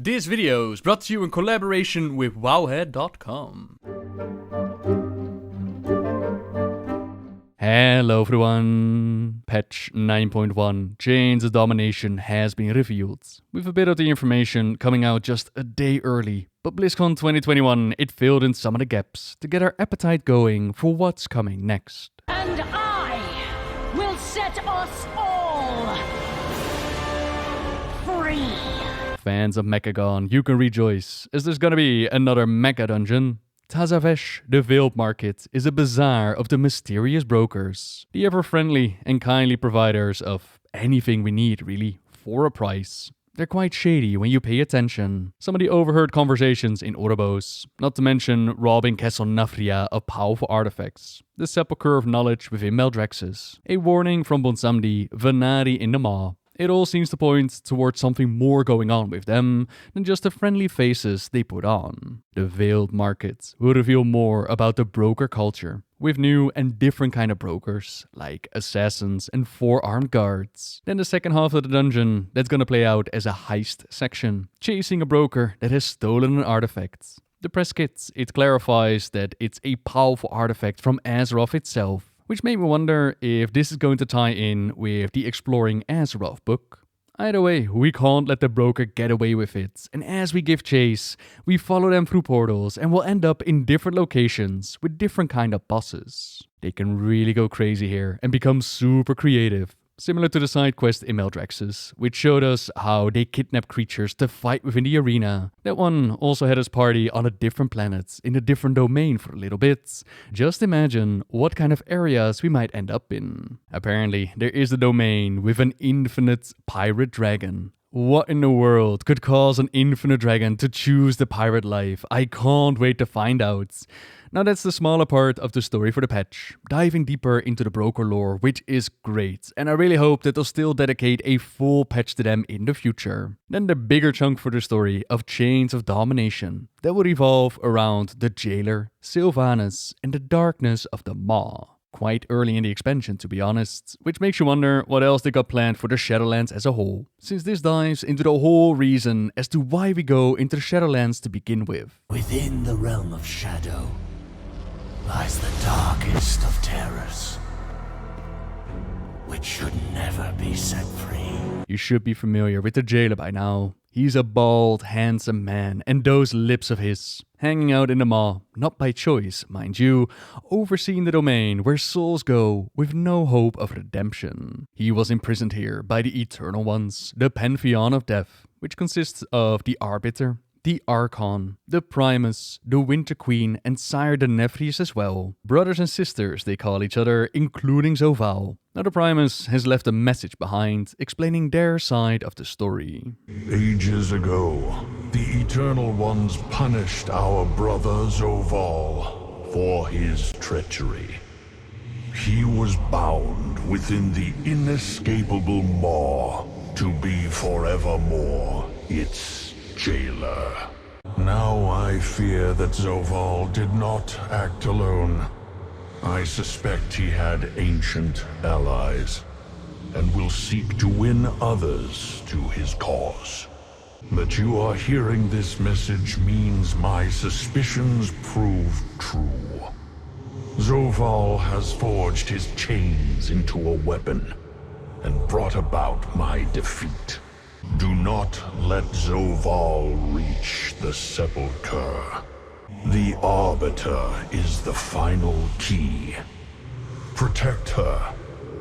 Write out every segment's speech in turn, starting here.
This video is brought to you in collaboration with WoWhead.com. Hello everyone! Patch 9.1 Chains of Domination has been revealed, with a bit of the information coming out just a day early. But Blizzcon 2021, it filled in some of the gaps to get our appetite going for what's coming next. And I will set us all free! Fans of Mechagon, you can rejoice, as there's gonna be another Mecha Dungeon. Tazavesh, the Veiled Market, is a bazaar of the mysterious brokers, the ever-friendly and kindly providers of anything we need, really, for a price. They're quite shady when you pay attention. Some of the overheard conversations in Oribos, not to mention robbing Castle Nafria of powerful artifacts, the sepulchre of knowledge within Maldraxxus, a warning from Bonsamdi, Venari in the Maw. It all seems to point towards something more going on with them than just the friendly faces they put on. The Veiled Market will reveal more about the broker culture, with new and different kind of brokers, like assassins and four-armed guards. Then the second half of the dungeon, that's gonna play out as a heist section, chasing a broker that has stolen an artifact. The press kit, it clarifies that it's a powerful artifact from Azeroth itself, which made me wonder if this is going to tie in with the Exploring Azeroth book. Either way, we can't let the broker get away with it, and as we give chase, we follow them through portals and will end up in different locations with different kind of bosses. They can really go crazy here and become super creative, similar to the side quest in Maldraxxus, which showed us how they kidnap creatures to fight within the arena. That one also had us party on a different planet, in a different domain for a little bit. Just imagine what kind of areas we might end up in. Apparently, there is a domain with an infinite pirate dragon. What in the world could cause an infinite dragon to choose the pirate life? I can't wait to find out. Now that's the smaller part of the story for the patch, diving deeper into the broker lore, which is great, and I really hope that they'll still dedicate a full patch to them in the future. Then the bigger chunk for the story of Chains of Domination, that will revolve around the jailer, Sylvanas, and the darkness of the Maw. Quite early in the expansion, to be honest, which makes you wonder what else they got planned for the Shadowlands as a whole, since this dives into the whole reason as to why we go into the Shadowlands to begin with. Within the realm of shadow lies the darkest of terrors, which should never be set free. You should be familiar with the jailer by now. He's a bald, handsome man, and those lips of his, hanging out in the Maw, not by choice, mind you, overseeing the domain where souls go with no hope of redemption. He was imprisoned here by the Eternal Ones, the Pantheon of Death, which consists of the Arbiter, the Archon, the Primus, the Winter Queen, and Sire the Nefrius as well. Brothers and sisters they call each other, including Zovaal. Now the Primus has left a message behind, explaining their side of the story. Ages ago, the Eternal Ones punished our brother Zovaal for his treachery. He was bound within the inescapable Maw to be forevermore its jailer. Now I fear that Zovaal did not act alone. I suspect he had ancient allies, and will seek to win others to his cause. That you are hearing this message means my suspicions prove true. Zovaal has forged his chains into a weapon, and brought about my defeat. Do not let Zovaal reach the sepulchre. The Arbiter is the final key. Protect her,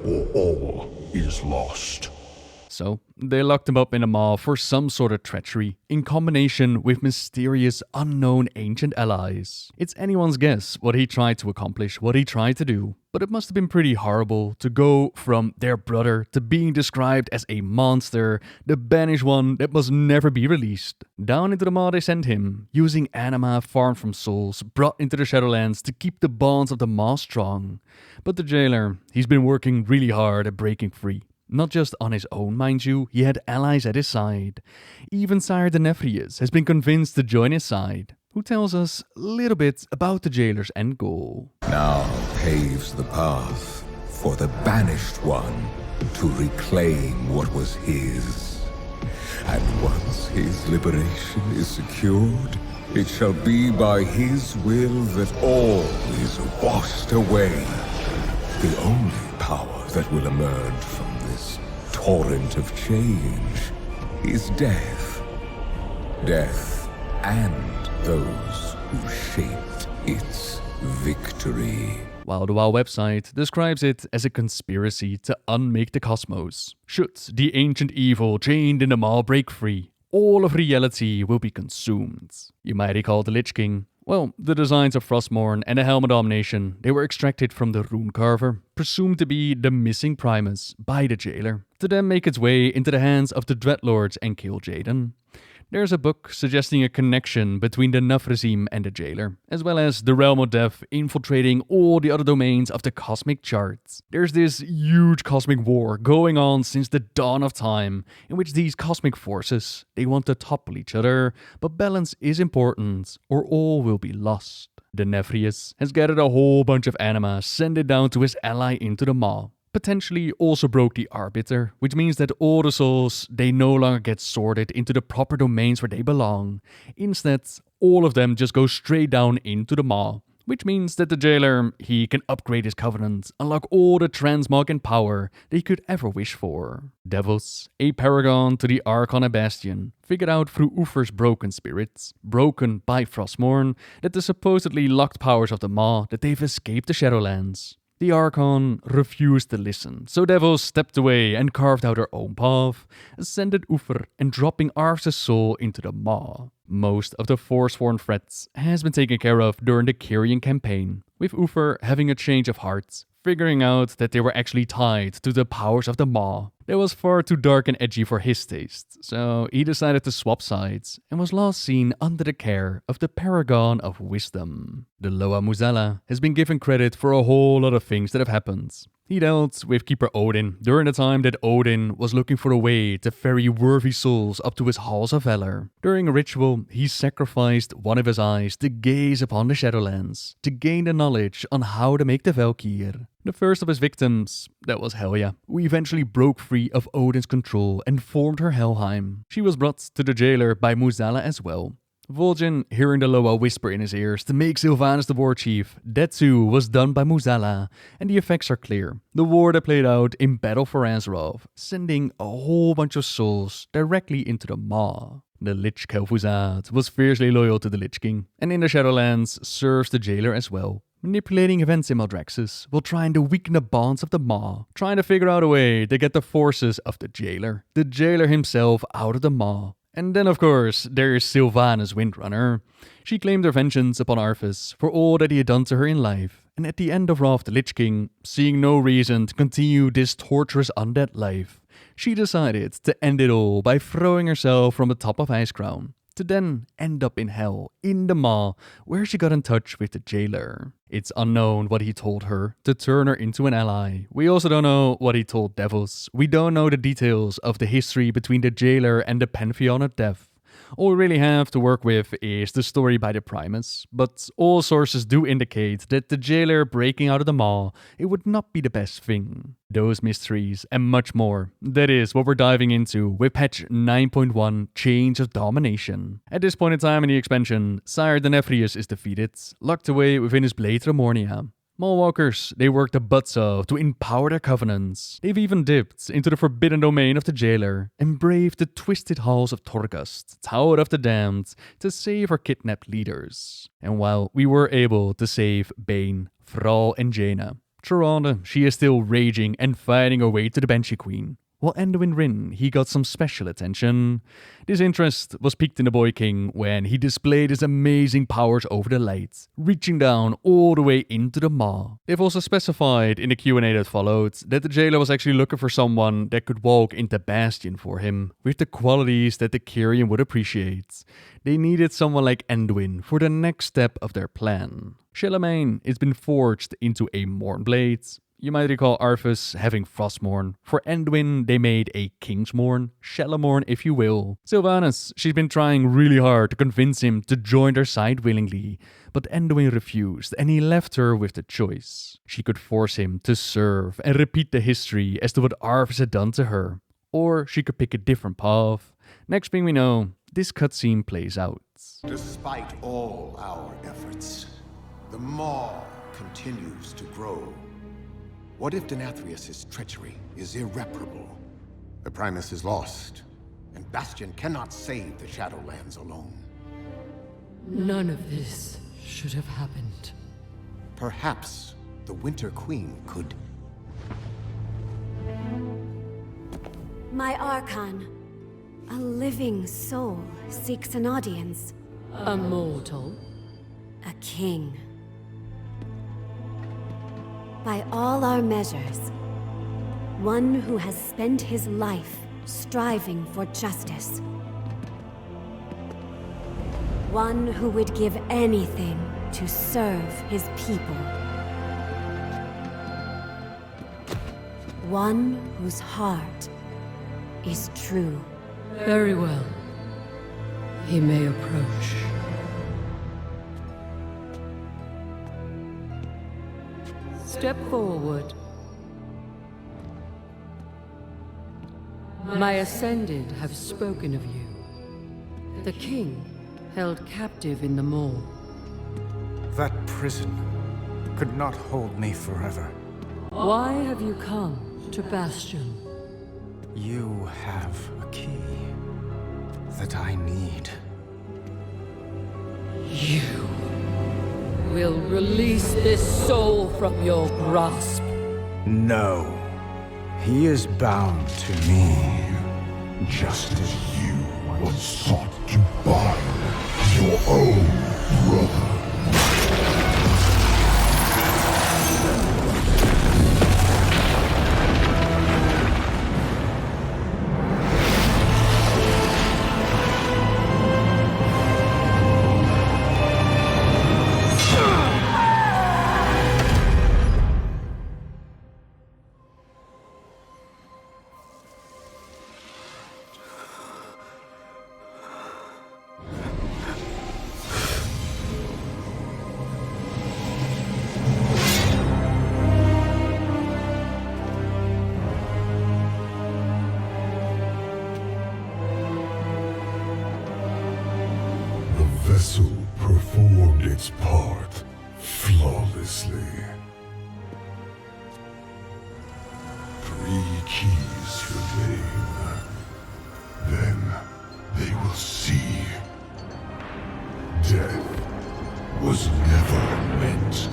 or all is lost. So, they locked him up in a Maw for some sort of treachery, in combination with mysterious, unknown ancient allies. It's anyone's guess what he tried to accomplish, what he tried to do. But it must have been pretty horrible to go from their brother to being described as a monster, the banished one that must never be released. Down into the Maw they sent him, using anima farmed from souls brought into the Shadowlands to keep the bonds of the Maw strong. But the jailer, he's been working really hard at breaking free. Not just on his own, mind you, he had allies at his side. Even Sire the Nefrius has been convinced to join his side, who tells us a little bit about the jailer's end goal. Now paves the path for the banished one to reclaim what was his. And once his liberation is secured, it shall be by his will that all is washed away. The only power that will emerge from this torrent of change is death. Death and those who shaped its victory. While the WoW website describes it as a conspiracy to unmake the cosmos. Should the ancient evil chained in the Maw break free, all of reality will be consumed. You might recall the Lich King. Well, the designs of Frostmourne and the Helm of Domination, they were extracted from the Rune Carver, presumed to be the missing Primus by the Jailer, to then make its way into the hands of the dreadlords and kill Jaden. There's a book suggesting a connection between the Nufrazim and the Jailer, as well as the Realm of Death infiltrating all the other domains of the cosmic charts. There's this huge cosmic war going on since the dawn of time, in which these cosmic forces, they want to topple each other, but balance is important, or all will be lost. The Nephrius has gathered a whole bunch of anima, sent it down to his ally into the Maw. Potentially also broke the Arbiter, which means that all the souls, they no longer get sorted into the proper domains where they belong. Instead, all of them just go straight down into the Maw, which means that the Jailer, he can upgrade his covenant, unlock all the transmog and power that he could ever wish for. Devils, a paragon to the Archon and Bastion, figured out through Uther's broken spirits, broken by Frostmourne, that the supposedly locked powers of the Maw, that they've escaped the Shadowlands. The Archon refused to listen, so Devils stepped away and carved out her own path, ascended Uther and dropping Arthas' soul into the Maw. Most of the Forsworn threats has been taken care of during the Kyrian campaign, with Uther having a change of heart, figuring out that they were actually tied to the powers of the Maw. That was far too dark and edgy for his taste, so he decided to swap sides and was last seen under the care of the Paragon of Wisdom. The Loa Muzala has been given credit for a whole lot of things that have happened. He dealt with Keeper Odin during the time that Odin was looking for a way to ferry worthy souls up to his halls of valor. During a ritual, he sacrificed one of his eyes to gaze upon the Shadowlands, to gain the knowledge on how to make the Valkyr. The first of his victims, that was Helya, who eventually broke free of Odin's control and formed her Helheim. She was brought to the Jailer by Muzala as well. Vol'jin, hearing the Loa whisper in his ears to make Sylvanas the war chief, that too was done by Muzala, and the effects are clear. The war that played out in Battle for Azeroth, sending a whole bunch of souls directly into the Maw. The Lich Kel'Thuzad was fiercely loyal to the Lich King, and in the Shadowlands serves the Jailer as well. Manipulating events in Maldraxxus while trying to weaken the bonds of the Maw, trying to figure out a way to get the forces of the Jailer himself out of the Maw. And then, of course, there's Sylvanas Windrunner. She claimed her vengeance upon Arthas for all that he had done to her in life, and at the end of Wrath the Lich King, seeing no reason to continue this torturous undead life, she decided to end it all by throwing herself from the top of Icecrown, to then end up in hell, in the Maw, where she got in touch with the Jailer. It's unknown what he told her to turn her into an ally. We also don't know what he told Devils. We don't know the details of the history between the Jailer and the Pantheon of Death. All we really have to work with is the story by the Primus, but all sources do indicate that the Jailer breaking out of the Maw, it would not be the best thing. Those mysteries and much more, that is what we're diving into with patch 9.1 Chains of Domination. At this point in time in the expansion, Sire the Nephrius is defeated, locked away within his blade Remornia. Mallwalkers, they worked their butts off to empower their covenants. They've even dipped into the forbidden domain of the Jailer and braved the twisted halls of Torghast, Tower of the Damned, to save our kidnapped leaders. And while we were able to save Bane, Thrall and Jaina, Tyrande, she is still raging and fighting her way to the Banshee Queen. While Anduin Rin, he got some special attention. This interest was piqued in the Boy King when he displayed his amazing powers over the light, reaching down all the way into the Maw. They've also specified in the Q&A that followed that the Jailer was actually looking for someone that could walk into Bastion for him, with the qualities that the Kyrian would appreciate. They needed someone like Anduin for the next step of their plan. Shalamourne has been forged into a Mournblade. You might recall Arthas having Frostmourne. For Anduin, they made a Kingsmourne, Shalamourne if you will. Sylvanas, she's been trying really hard to convince him to join their side willingly, but Anduin refused and he left her with the choice. She could force him to serve and repeat the history as to what Arthas had done to her, or she could pick a different path. Next thing we know, this cutscene plays out. Despite all our efforts, the Maw continues to grow. What if Denathrius' treachery is irreparable? The Primus is lost, and Bastion cannot save the Shadowlands alone. None of this should have happened. Perhaps the Winter Queen could... My Archon, a living soul seeks an audience. A mortal? A king. By all our measures, one who has spent his life striving for justice. One who would give anything to serve his people. One whose heart is true. Very well. He may approach. Step forward. My Ascended have spoken of you. The king held captive in the Maw. That prison could not hold me forever. Why have you come to Bastion? You have a key that I need. You will release this soul from your grasp. No. He is bound to me. Just as you once sought to bind your own brother. The vessel performed its part flawlessly. 3 keys remain. Then they will see. Death was never meant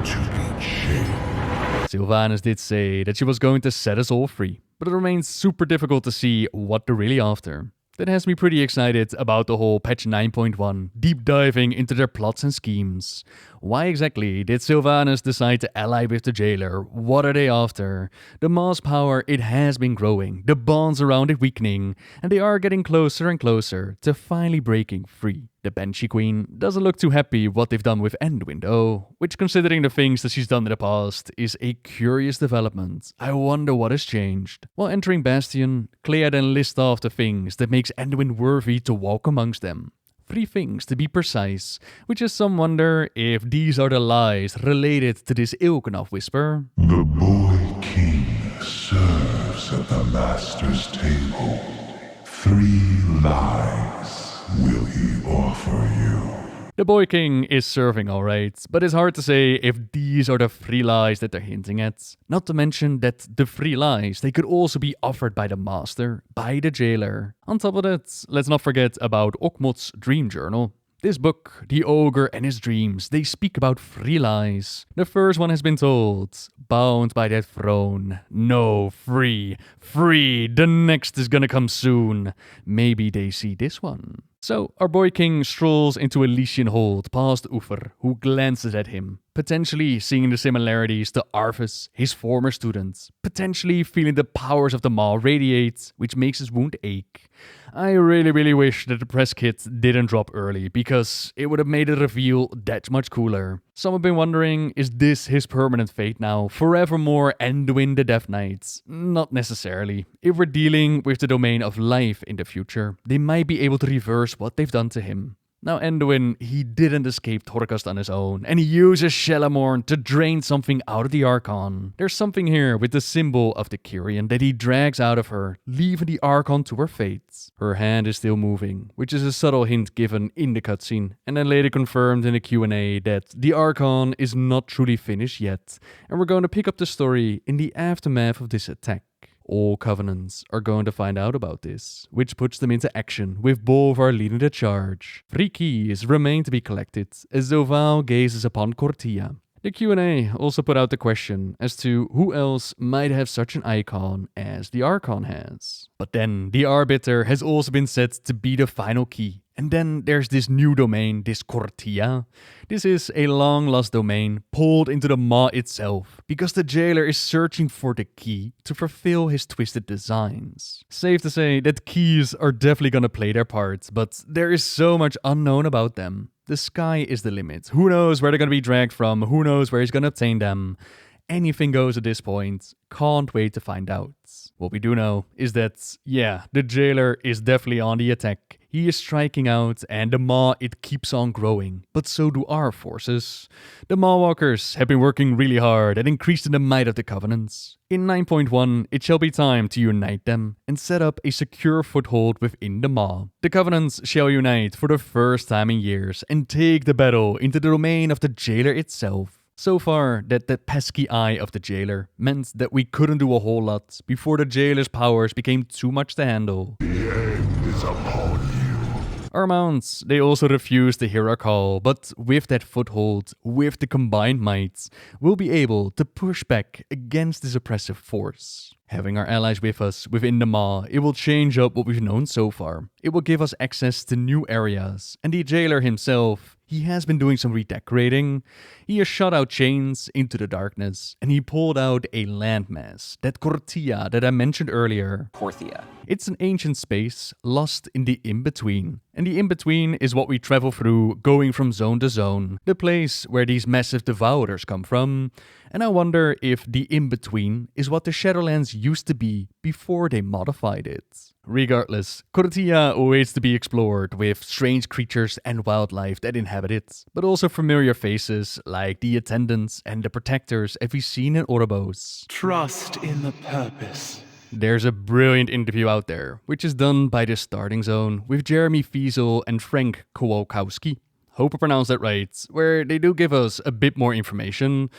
to be chained. Sylvanas did say that she was going to set us all free, but it remains super difficult to see what they're really after. That has me pretty excited about the whole patch 9.1, deep diving into their plots and schemes. Why exactly did Sylvanas decide to ally with the jailer? What are they after? The Maw's power, it has been growing, the bonds around it weakening, and they are getting closer and closer to finally breaking free. The Banshee Queen doesn't look too happy what they've done with Anduin though, which considering the things that she's done in the past is a curious development. I wonder what has changed. While entering Bastion, Clea then lists off the things that makes Anduin worthy to walk amongst them. 3 things to be precise, which is some wonder if these are the lies related to this Il'Knoth whisper. The boy king serves at the master's table. 3 lies will he offer you. The Boy King is serving alright, but it's hard to say if these are the 3 lies that they're hinting at. Not to mention that the 3 lies, they could also be offered by the Master, by the Jailer. On top of that, let's not forget about Okhmod's Dream Journal. This book, The Ogre and His Dreams, they speak about 3 lies. The first one has been told, bound by that throne. No, free, the next is gonna come soon. Maybe they see this one. So, our boy king strolls into Elysian Hold past Uther, who glances at him, potentially seeing the similarities to Arthas, his former student, potentially feeling the powers of the Maw radiate, which makes his wound ache. I really wish that the press kit didn't drop early, because it would have made the reveal that much cooler. Some have been wondering, is this his permanent fate now? Forevermore Anduin the Death Knight? Not necessarily. If we're dealing with the domain of life in the future, they might be able to reverse what they've done to him. Now Anduin, he didn't escape Torghast on his own, and he uses Shalamourne to drain something out of the Archon. There's something here with the symbol of the Kyrian that he drags out of her, leaving the Archon to her fate. Her hand is still moving, which is a subtle hint given in the cutscene, and then later confirmed in the Q&A that the Archon is not truly finished yet, and we're going to pick up the story in the aftermath of this attack. All Covenants are going to find out about this, which puts them into action, with Bolvar leading the charge. 3 keys remain to be collected, as Zovaal gazes upon Korthia. The Q&A also put out the question as to who else might have such an icon as the Archon has. But then, the Arbiter has also been set to be the final key. And then there's this new domain, this Korthia. This is a long-lost domain pulled into the Maw itself, because the jailer is searching for the key to fulfill his twisted designs. Safe to say that keys are definitely gonna play their part, but there is so much unknown about them. The sky is the limit. Who knows where they're gonna be dragged from, who knows where he's gonna obtain them. Anything goes at this point. Can't wait to find out. What we do know is that, yeah, the jailer is definitely on the attack. He is striking out, and the Maw, it keeps on growing. But so do our forces. The Mawwalkers have been working really hard at increasing the might of the Covenants. In 9.1, it shall be time to unite them and set up a secure foothold within the Maw. The Covenants shall unite for the first time in years and take the battle into the domain of the jailer itself. So far, that pesky eye of the jailer meant that we couldn't do a whole lot before the jailer's powers became too much to handle. The end is upon you. Our mounts, they also refuse to hear our call, but with that foothold, with the combined might, we'll be able to push back against this oppressive force. Having our allies with us within the Maw, it will change up what we've known so far. It will give us access to new areas, and the jailer himself, he has been doing some redecorating. He has shot out chains into the darkness, and he pulled out a landmass, that Korthia that I mentioned earlier. Korthia. It's an ancient space lost in the in-between. And the in-between is what we travel through, going from zone to zone. The place where these massive devourers come from. And I wonder if the in-between is what the Shadowlands used to be before they modified it. Regardless, Korthia awaits to be explored with strange creatures and wildlife that inhabit it, but also familiar faces like the attendants and the protectors as we've seen in Oribos. Trust in the purpose. There's a brilliant interview out there, which is done by the Starting Zone with Jeremy Fiesel and Frank Kowalkowski. Hope I pronounced that right, where they do give us a bit more information.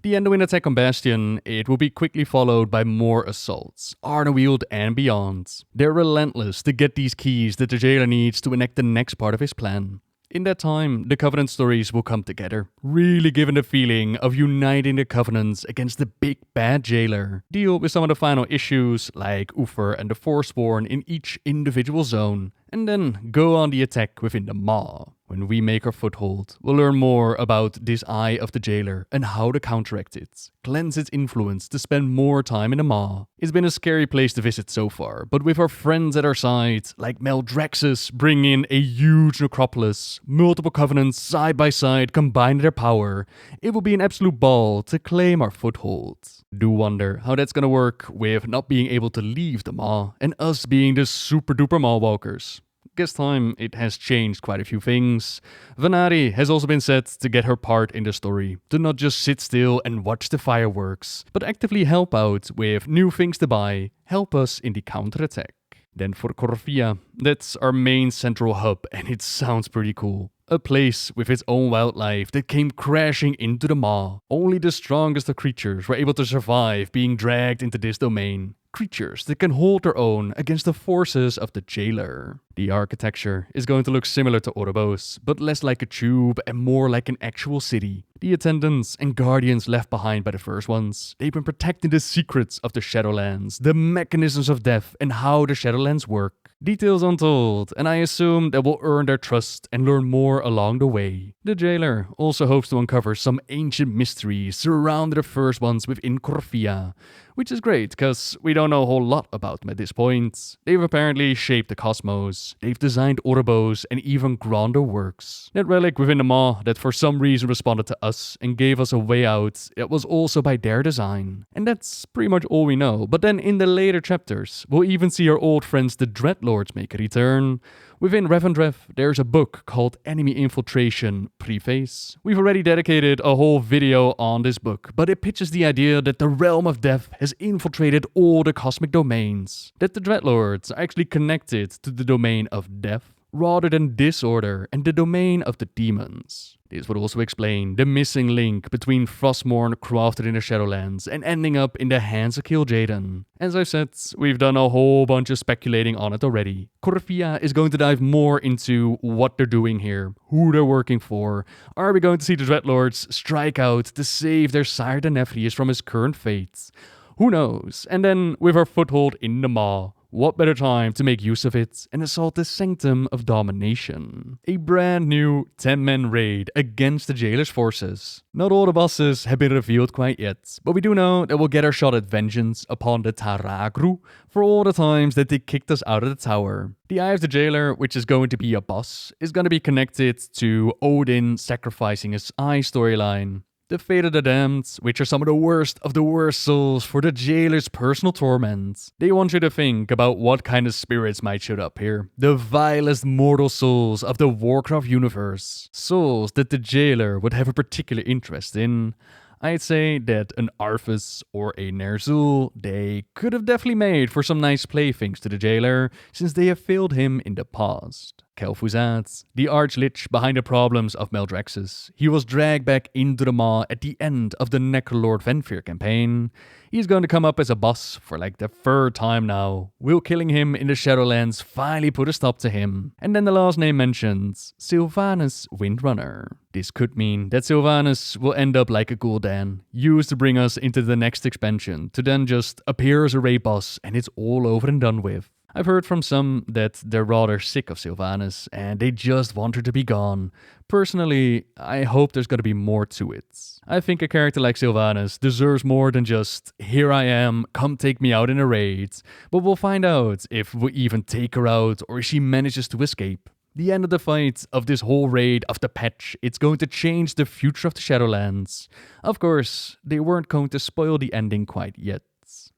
The Anduin attack on Bastion, it will be quickly followed by more assaults, Arnewield and beyond. They're relentless to get these keys that the jailer needs to enact the next part of his plan. In that time, the Covenant stories will come together, really giving the feeling of uniting the Covenants against the big bad jailer. Deal with some of the final issues, like Uther and the Forsworn in each individual zone, and then go on the attack within the Maw. When we make our foothold, we'll learn more about this Eye of the Jailer and how to counteract it, cleanse its influence to spend more time in the Maw. It's been a scary place to visit so far, but with our friends at our side, like Maldraxxus bringing in a huge necropolis, multiple Covenants side by side combining their power, it will be an absolute ball to claim our foothold. Do wonder how that's gonna work with not being able to leave the Maw and us being the super duper Mawwalkers. This time, it has changed quite a few things. Vanari has also been set to get her part in the story, to not just sit still and watch the fireworks, but actively help out with new things to buy, help us in the counterattack. Then for Korthia, that's our main central hub, and it sounds pretty cool. A place with its own wildlife that came crashing into the Maw. Only the strongest of creatures were able to survive being dragged into this domain. Creatures that can hold their own against the forces of the jailer. The architecture is going to look similar to Oribos, but less like a tube and more like an actual city. The attendants and guardians left behind by the first ones, they've been protecting the secrets of the Shadowlands, the mechanisms of death and how the Shadowlands work. Details untold, and I assume that we'll earn their trust and learn more along the way. The jailer also hopes to uncover some ancient mysteries surrounding the first ones within Korthia, which is great, because we don't know a whole lot about them at this point. They've apparently shaped the cosmos, they've designed Oribos and even grander works. That relic within the Maw that for some reason responded to us us and gave us a way out, it was also by their design. And that's pretty much all we know. But then in the later chapters, we'll even see our old friends the dreadlords make a return. Within Revendreth, there's a book called Enemy Infiltration Preface. We've already dedicated a whole video on this book, but it pitches the idea that the realm of death has infiltrated all the cosmic domains, that the dreadlords are actually connected to the domain of death, rather than disorder and the domain of the demons. This would also explain the missing link between Frostmourne crafted in the Shadowlands and ending up in the hands of Kil'jaeden. As I said, we've done a whole bunch of speculating on it already. Korthia is going to dive more into what they're doing here, who they're working for. Are we going to see the dreadlords strike out to save their sire Denethrius from his current fate? Who knows? And then, with our foothold in the Maw, what better time to make use of it and assault the Sanctum of Domination? A brand new 10-man raid against the Jailer's forces. Not all the bosses have been revealed quite yet, but we do know that we'll get our shot at vengeance upon the Taragru for all the times that they kicked us out of the tower. The Eye of the Jailer, which is going to be a boss, is going to be connected to Odin sacrificing his eye storyline. The Fate of the Damned, which are some of the worst souls for the Jailer's personal torment. They want you to think about what kind of spirits might show up here. The vilest mortal souls of the Warcraft universe. Souls that the Jailer would have a particular interest in. I'd say that an Arthas or a Ner'zhul, they could have definitely made for some nice playthings to the Jailer, since they have failed him in the past. Kel'Thuzad, the Archlich behind the problems of Maldraxxus, he was dragged back into the Maw at the end of the Necrolord Venthyr campaign. He's going to come up as a boss for like the third time now. Will killing him in the Shadowlands finally put a stop to him? And then the last name mentioned, Sylvanas Windrunner. This could mean that Sylvanas will end up like a Gul'dan, used to bring us into the next expansion, to then just appear as a raid boss and it's all over and done with. I've heard from some that they're rather sick of Sylvanas and they just want her to be gone. Personally, I hope there's going to be more to it. I think a character like Sylvanas deserves more than just, here I am, come take me out in a raid. But we'll find out if we even take her out or if she manages to escape. The end of the fight of this whole raid of the patch, it's going to change the future of the Shadowlands. Of course, they weren't going to spoil the ending quite yet.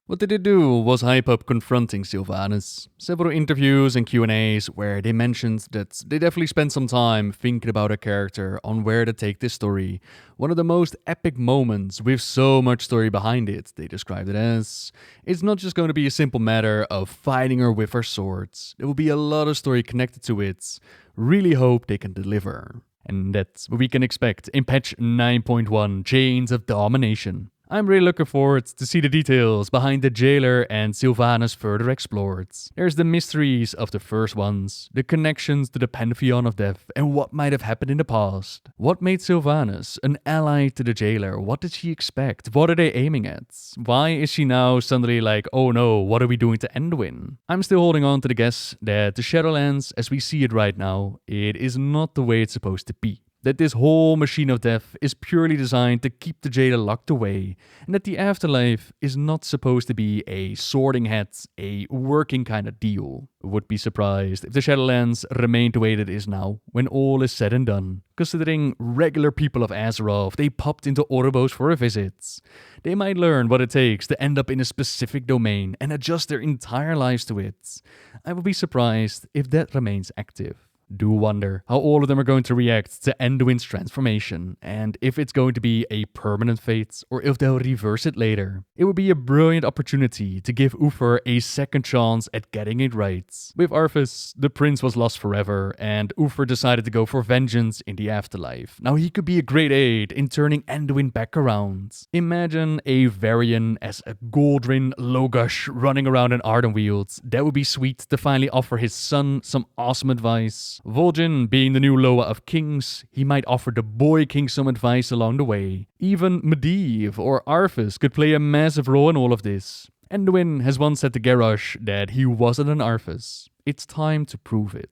What they did do was hype up confronting Sylvanas. Several interviews and Q&As where they mentioned that they definitely spent some time thinking about a character on where to take this story. One of the most epic moments with so much story behind it, they described it as. It's not just going to be a simple matter of fighting her with her swords. There will be a lot of story connected to it. Really hope they can deliver. And that's what we can expect in patch 9.1, Chains of Domination. I'm really looking forward to see the details behind the Jailer and Sylvanas further explored. There's the mysteries of the first ones, the connections to the Pantheon of Death, and what might have happened in the past. What made Sylvanas an ally to the Jailer? What did she expect? What are they aiming at? Why is she now suddenly like, oh no, what are we doing to Anduin? I'm still holding on to the guess that the Shadowlands, as we see it right now, it is not the way it's supposed to be. That this whole machine of death is purely designed to keep the Jailer locked away, and that the afterlife is not supposed to be a sorting hat, a working kind of deal. Would be surprised if the Shadowlands remain the way that it is now, when all is said and done. Considering regular people of Azeroth, they popped into Oribos for a visit. They might learn what it takes to end up in a specific domain and adjust their entire lives to it. I would be surprised if that remains active. Do wonder how all of them are going to react to Anduin's transformation, and if it's going to be a permanent fate, or if they'll reverse it later. It would be a brilliant opportunity to give Uther a second chance at getting it right. With Arthas, the prince was lost forever, and Uther decided to go for vengeance in the afterlife. Now he could be a great aid in turning Anduin back around. Imagine a Varian as a Goldrin Logash running around in Ardenweald. That would be sweet to finally offer his son some awesome advice. Vol'jin, being the new Loa of Kings, he might offer the boy king some advice along the way. Even Medivh or Arthas could play a massive role in all of this. Anduin has once said to Garrosh that he wasn't an Arthas. It's time to prove it.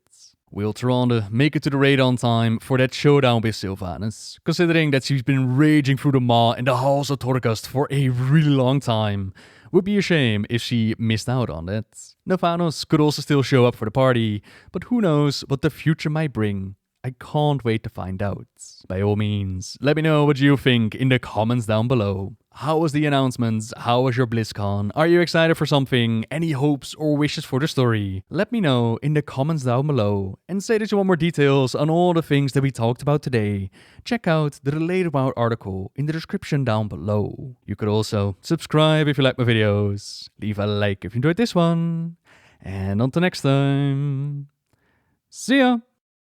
Will Tyrande make it to the raid on time for that showdown with Sylvanas, considering that she's been raging through the Maw and the halls of Torghast for a really long time? Would be a shame if she missed out on that. Navanos could also still show up for the party, but who knows what the future might bring. I can't wait to find out. By all means, let me know what you think in the comments down below. How was the announcements? How was your BlizzCon? Are you excited for something? Any hopes or wishes for the story? Let me know in the comments down below. And say that you want more details on all the things that we talked about today. Check out the Related WoW article in the description down below. You could also subscribe if you like my videos. Leave a like if you enjoyed this one. And until next time, see ya!